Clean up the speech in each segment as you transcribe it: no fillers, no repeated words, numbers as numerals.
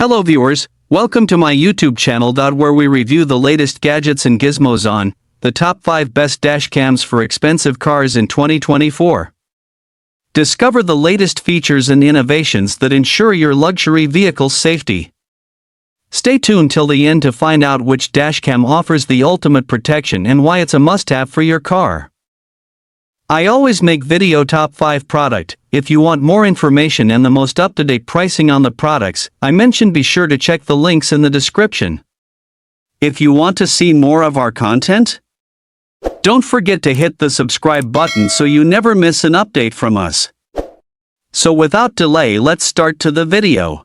Hello viewers, welcome to my YouTube channel where we review the latest gadgets and gizmos on the top 5 best dash cams for expensive cars in 2024. Discover the latest features and innovations that ensure your luxury vehicle's safety. Stay tuned till the end to find out which dash cam offers the ultimate protection and why it's a must-have for your car. I always make video top 5 product. If you want more information and the most up-to-date pricing on the products I mentioned, be sure to check the links in the description. If you want to see more of our content, don't forget to hit the subscribe button so you never miss an update from us. So without delay, let's start to the video.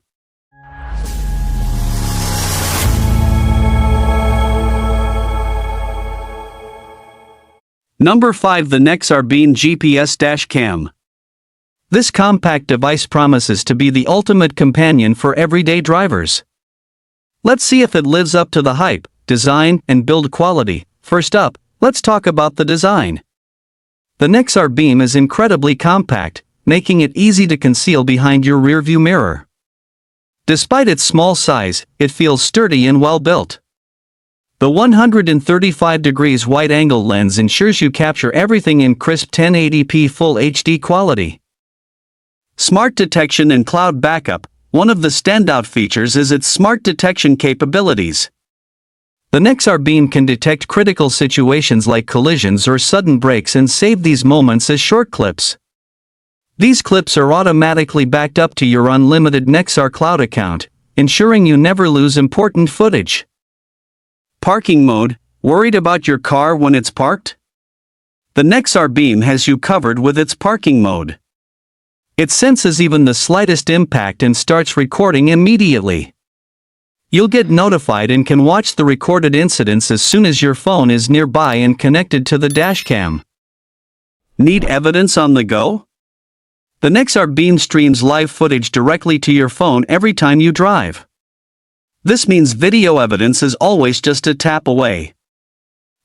Number 5. The Nexar Beam GPS Dash Cam. This compact device promises to be the ultimate companion for everyday drivers. Let's see if it lives up to the hype, design, and build quality. First up, let's talk about the design. The Nexar Beam is incredibly compact, making it easy to conceal behind your rearview mirror. Despite its small size, it feels sturdy and well-built. The 135 degrees wide-angle lens ensures you capture everything in crisp 1080p Full HD quality. Smart detection and cloud backup. One of the standout features is its smart detection capabilities. The Nexar Beam can detect critical situations like collisions or sudden brakes and save these moments as short clips. These clips are automatically backed up to your unlimited Nexar Cloud account, ensuring you never lose important footage. Parking mode. Worried about your car when it's parked? The Nexar Beam has you covered with its parking mode. It senses even the slightest impact and starts recording immediately. You'll get notified and can watch the recorded incidents as soon as your phone is nearby and connected to the dash cam. Need evidence on the go? The Nexar Beam streams live footage directly to your phone every time you drive. This means video evidence is always just a tap away.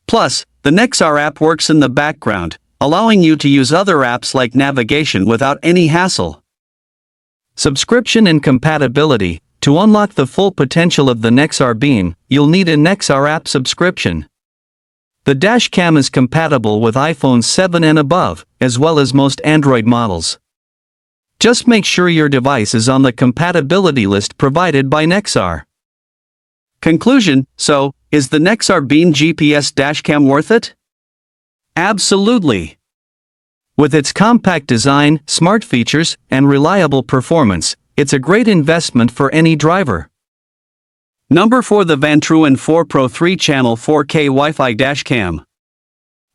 Plus, the Nexar app works in the background, allowing you to use other apps like navigation without any hassle. Subscription and compatibility. To unlock the full potential of the Nexar Beam, you'll need a Nexar app subscription. The dash cam is compatible with iPhone 7 and above, as well as most Android models. Just make sure your device is on the compatibility list provided by Nexar. Conclusion. So, is the Nexar Beam GPS dash cam worth it? Absolutely. With its compact design, smart features, and reliable performance, it's a great investment for any driver. Number 4. The Vantrue N4 Pro 3-channel 4K Wi-Fi Dash Cam.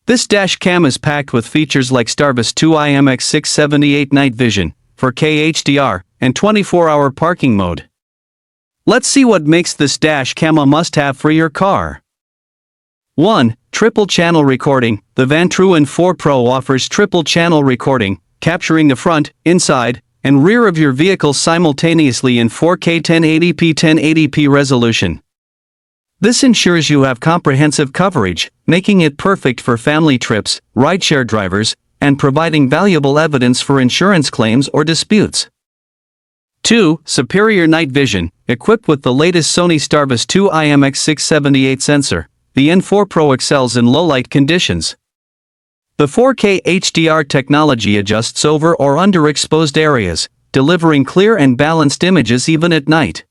This dash cam is packed with features like Starvis 2 IMX678 night vision, 4K HDR, and 24-hour parking mode. Let's see what makes this dash cam a must-have for your car. 1. Triple-channel recording. The Vantrue N4 Pro offers triple-channel recording, capturing the front, inside, and rear of your vehicle simultaneously in 4K 1080p resolution. This ensures you have comprehensive coverage, making it perfect for family trips, rideshare drivers, and providing valuable evidence for insurance claims or disputes. 2. Superior night vision. Equipped with the latest Sony Starvis 2 IMX678 sensor, the N4 Pro excels in low-light conditions. The 4K HDR technology adjusts over or underexposed areas, delivering clear and balanced images even at night.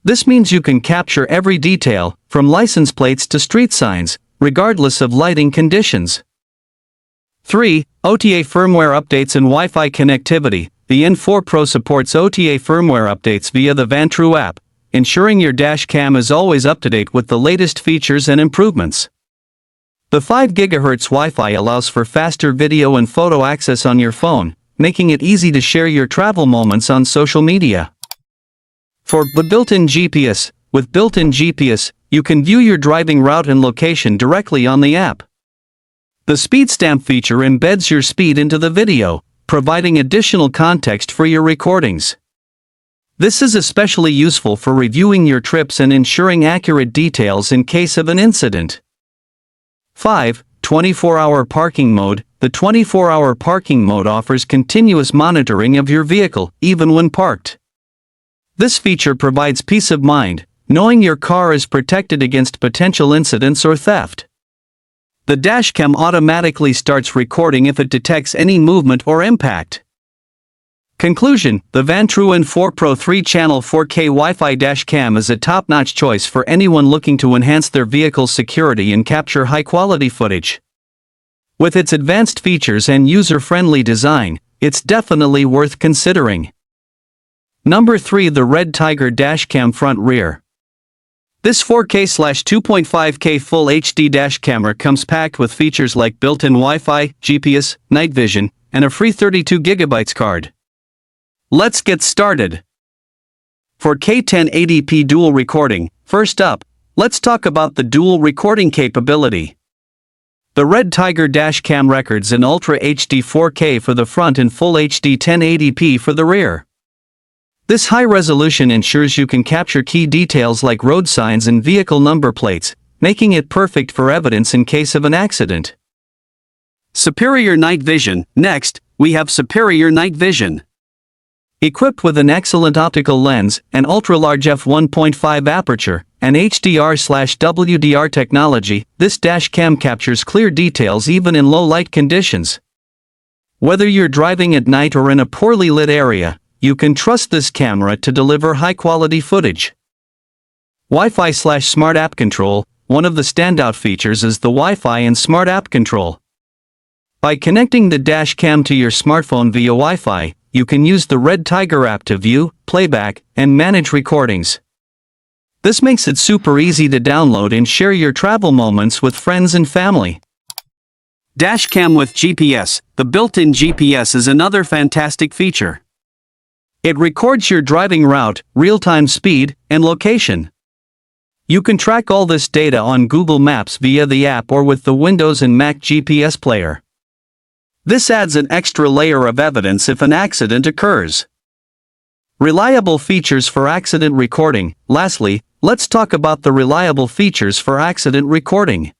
This means you can capture every detail, from license plates to street signs, regardless of lighting conditions. 3. OTA firmware updates and Wi-Fi connectivity. The N4 Pro supports OTA firmware updates via the Vantrue app, ensuring your dash cam is always up to date with the latest features and improvements. The 5 GHz Wi-Fi allows for faster video and photo access on your phone, making it easy to share your travel moments on social media. 4. The built-in GPS. With built-in GPS, you can view your driving route and location directly on the app. The speed stamp feature embeds your speed into the video, providing additional context for your recordings. This is especially useful for reviewing your trips and ensuring accurate details in case of an incident. 5. 24-hour parking mode. The 24-hour parking mode offers continuous monitoring of your vehicle, even when parked. This feature provides peace of mind, knowing your car is protected against potential incidents or theft. The dashcam automatically starts recording if it detects any movement or impact. Conclusion: the Vantrue N4 Pro 3-channel 4K Wi-Fi dash cam is a top-notch choice for anyone looking to enhance their vehicle's security and capture high-quality footage. With its advanced features and user-friendly design, it's definitely worth considering. Number 3. The REDTIGER Dash Cam Front Rear. This 4K/2.5K Full HD dash camera comes packed with features like built-in Wi-Fi, GPS, night vision, and a free 32GB card. Let's get started. For 1080p dual recording, first up, let's talk about the dual recording capability. The REDTIGER Dash Cam records in Ultra HD 4K for the front and Full HD 1080p for the rear. This high resolution ensures you can capture key details like road signs and vehicle number plates, making it perfect for evidence in case of an accident. Superior night vision. Next, we have superior night vision. Equipped with an excellent optical lens, an ultra-large f1.5 aperture, and HDR/WDR technology, this dash cam captures clear details even in low-light conditions. Whether you're driving at night or in a poorly lit area, you can trust this camera to deliver high-quality footage. Wi-Fi/Smart App Control. One of the standout features is the Wi-Fi and Smart App Control. By connecting the dash cam to your smartphone via Wi-Fi, you can use the REDTIGER app to view, playback, and manage recordings. This makes it super easy to download and share your travel moments with friends and family. Dash cam with GPS. The built-in GPS is another fantastic feature. It records your driving route, real-time speed, and location. You can track all this data on Google Maps via the app or with the Windows and Mac GPS player. This adds an extra layer of evidence if an accident occurs. Reliable features for accident recording. Lastly, let's talk about the reliable features for accident recording.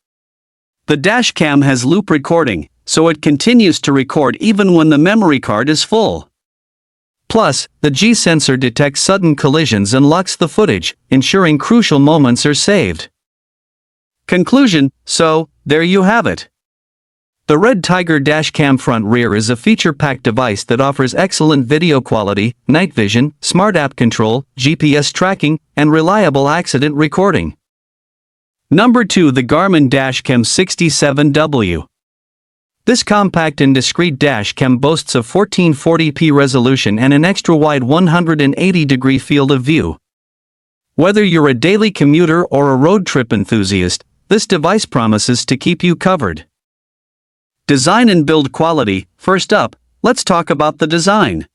The dash cam has loop recording, so it continues to record even when the memory card is full. Plus, the G sensor detects sudden collisions and locks the footage, ensuring crucial moments are saved. Conclusion: so, there you have it. The REDTIGER Dash Cam Front Rear is a feature-packed device that offers excellent video quality, night vision, smart app control, GPS tracking, and reliable accident recording. Number 2. The Garmin Dash Cam 67W. This compact and discreet dash cam boasts a 1440p resolution and an extra-wide 180-degree field of view. Whether you're a daily commuter or a road trip enthusiast, this device promises to keep you covered. Design and build quality. First up, let's talk about the design.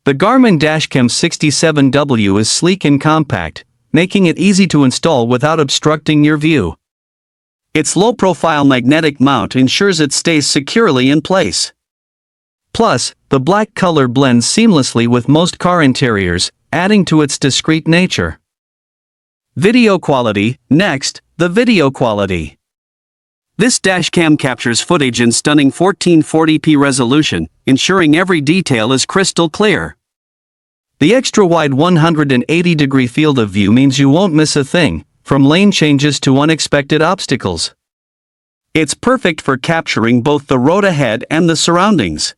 The Garmin Dash Cam 67W is sleek and compact, making it easy to install without obstructing your view. Its low-profile magnetic mount ensures it stays securely in place. Plus, the black color blends seamlessly with most car interiors, adding to its discreet nature. Video quality. Next, the video quality. This dashcam captures footage in stunning 1440p resolution, ensuring every detail is crystal clear. The extra-wide 180-degree field of view means you won't miss a thing, from lane changes to unexpected obstacles. It's perfect for capturing both the road ahead and the surroundings.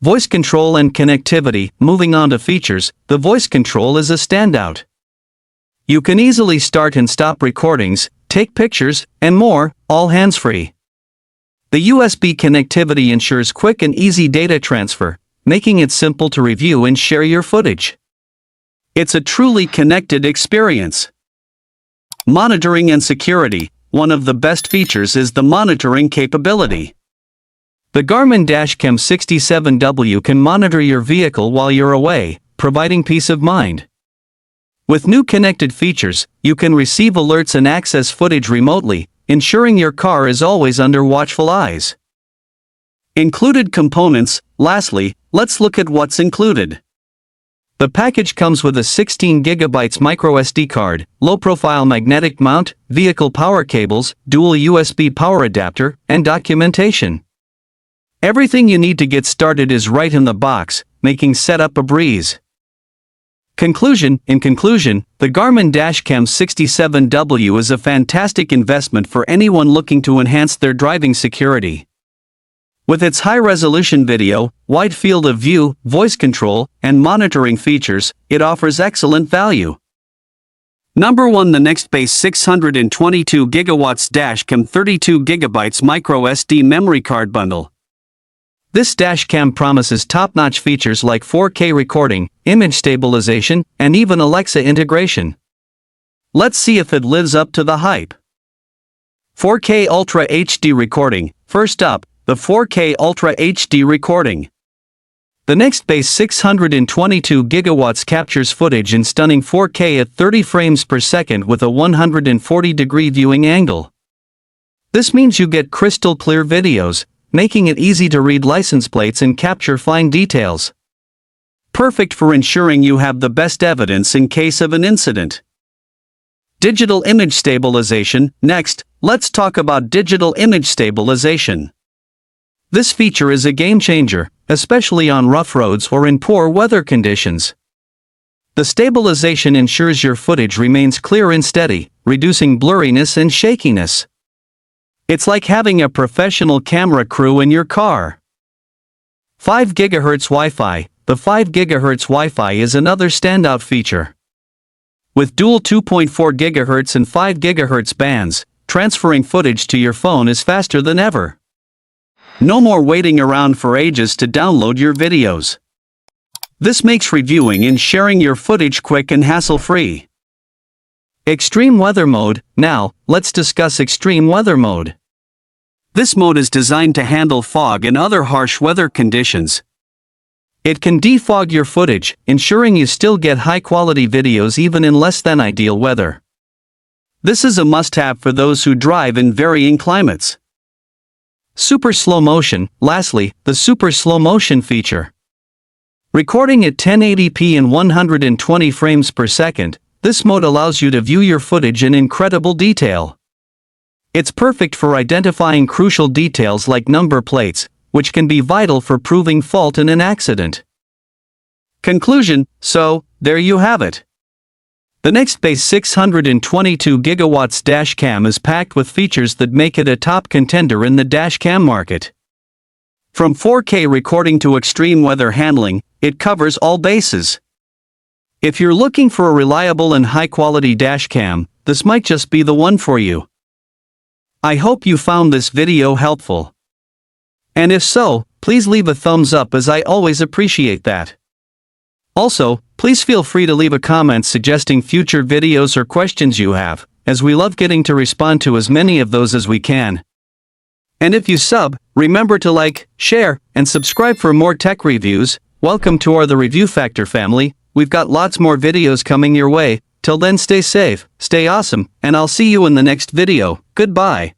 Voice control and connectivity. Moving on to features, the voice control is a standout. You can easily start and stop recordings, take pictures, and more, all hands-free. The USB connectivity ensures quick and easy data transfer, making it simple to review and share your footage. It's a truly connected experience. Monitoring and security. One of the best features is the monitoring capability. The Garmin Dash Cam 67W can monitor your vehicle while you're away, providing peace of mind. With new connected features, you can receive alerts and access footage remotely, ensuring your car is always under watchful eyes. Included components. Lastly, let's look at what's included. The package comes with a 16GB microSD card, low-profile magnetic mount, vehicle power cables, dual USB power adapter, and documentation. Everything you need to get started is right in the box, making setup a breeze. In conclusion, the Garmin Dash Cam 67W is a fantastic investment for anyone looking to enhance their driving security. With its high-resolution video, wide field of view, voice control, and monitoring features, it offers excellent value. Number 1. The Nextbase 622GB Dash Cam 32GB micro SD memory card bundle. This dash cam promises top-notch features like 4K recording, image stabilization, and even Alexa integration. Let's see if it lives up to the hype. 4K Ultra HD recording. First up, the 4K Ultra HD recording. The Nextbase 622GB captures footage in stunning 4K at 30 frames per second with a 140-degree viewing angle. This means you get crystal clear videos, making it easy to read license plates and capture fine details. Perfect for ensuring you have the best evidence in case of an incident. Digital image stabilization. Next, let's talk about digital image stabilization. This feature is a game changer, especially on rough roads or in poor weather conditions. The stabilization ensures your footage remains clear and steady, reducing blurriness and shakiness. It's like having a professional camera crew in your car. 5 GHz Wi-Fi. The 5 GHz Wi-Fi is another standout feature. With dual 2.4 GHz and 5 GHz bands, transferring footage to your phone is faster than ever. No more waiting around for ages to download your videos. This makes reviewing and sharing your footage quick and hassle-free. Extreme Weather Mode. Now, let's discuss Extreme Weather Mode. This mode is designed to handle fog and other harsh weather conditions. It can defog your footage, ensuring you still get high-quality videos even in less than ideal weather. This is a must-have for those who drive in varying climates. Super Slow Motion. Lastly, the Super Slow Motion feature. Recording at 1080p and 120 frames per second, this mode allows you to view your footage in incredible detail. It's perfect for identifying crucial details like number plates, which can be vital for proving fault in an accident. Conclusion. So, there you have it. The Nextbase 622GB Dash Cam is packed with features that make it a top contender in the dash cam market. From 4K recording to extreme weather handling, it covers all bases. If you're looking for a reliable and high-quality dash cam, this might just be the one for you. I hope you found this video helpful. And if so, please leave a thumbs up as I always appreciate that. Also, please feel free to leave a comment suggesting future videos or questions you have, as we love getting to respond to as many of those as we can. And if you sub, remember to like, share, and subscribe for more tech reviews. Welcome to our The Review Factor family. We've got lots more videos coming your way. Till then, stay safe, stay awesome, and I'll see you in the next video. Goodbye.